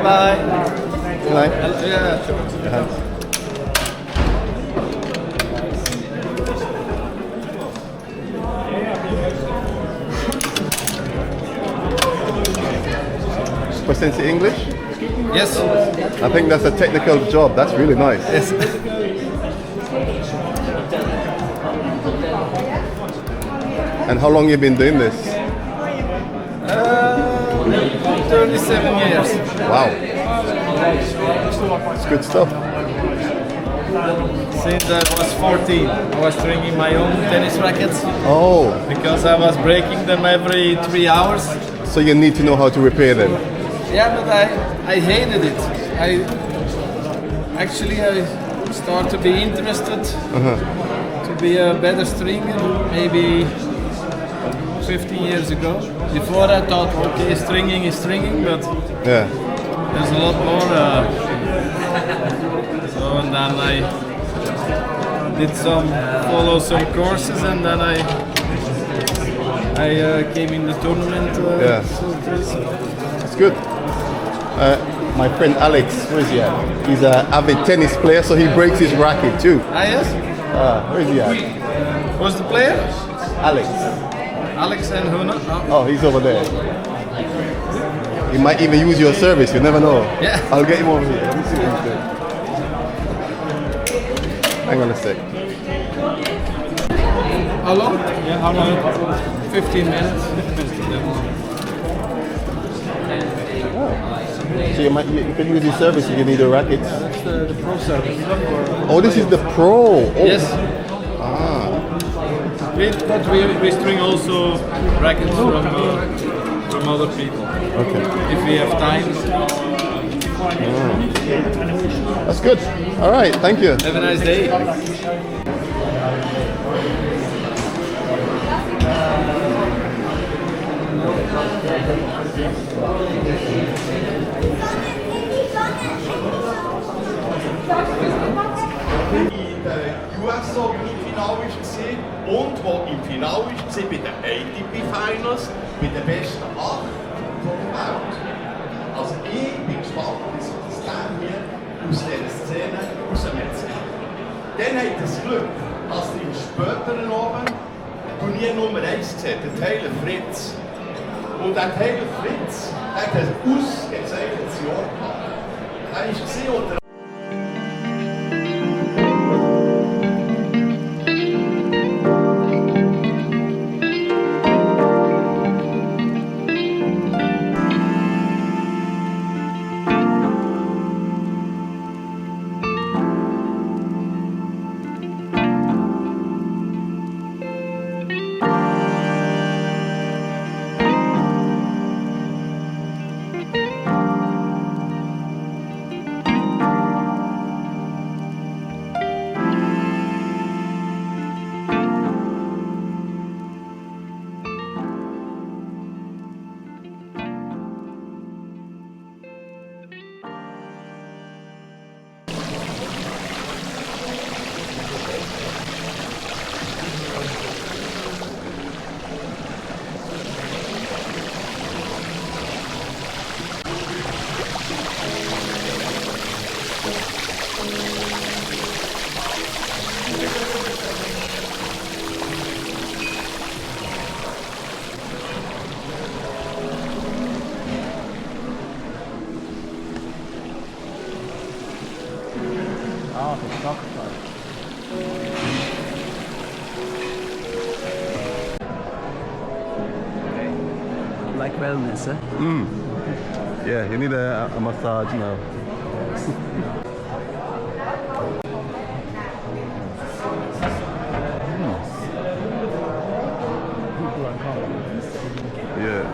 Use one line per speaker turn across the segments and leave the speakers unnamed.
Bye.
Good night.
Yeah.
Proficiency English?
Yes.
I think that's a technical job. That's really nice.
Yes.
And how long you been doing this?
37 years.
Wow. It's good stuff.
Since I was 14, I was training my own tennis rackets
Oh,
because I was breaking them every 3 hours.
so you need to know how to repair them.
Yeah, but I hated it. I started to be interested to be a better stringer maybe 15 years ago. Before I thought, okay, stringing is stringing, but
Yeah.
there's a lot more. And then I did follow some courses, and then I came in the tournament.
Yeah. It's good. My friend Alex, where is he at? He's an avid tennis player, so he breaks his racket too.
Yes?
Where is he at?
Was the player?
Alex.
Alex and Huna?
Oh, he's over there. He might even use your service, you never know.
Yeah.
I'll get him over here. Let me see what he's doing. Hang on a sec.
How long? Yeah, how long? 15 minutes.
So you can use his service if you need a racket.
That's the pro service.
Oh, this is the pro. Oh.
Yes.
Ah.
But we string also rackets from other people.
Okay.
If we have time.
That's good. All right. Thank you.
Have a nice day.
In der US Open im Finale war und wo im Finale war bei den ATP Finals, bei den besten 8 von der Welt. Also ich bin gespannt, wie sich das Team hier aus dieser Szene rausmetzelt. Dann hat das Glück, dass ihr im späteren Abend Turnier Nummer 1 gesehen, der Taylor Fritz. Und der Taylor Fritz hat ein ausgezeichnetes Jahr gehabt. Er war unter
Like wellness, eh?
Yeah, you need a massage now. Yeah.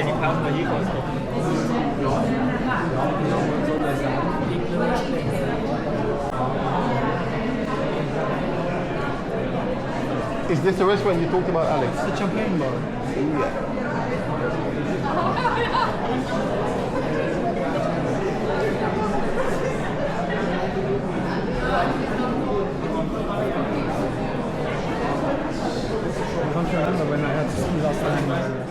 any pound where you guys got?
Is this the restaurant you talked about, Alex?
The champagne bar. I can't remember when I had to see last time.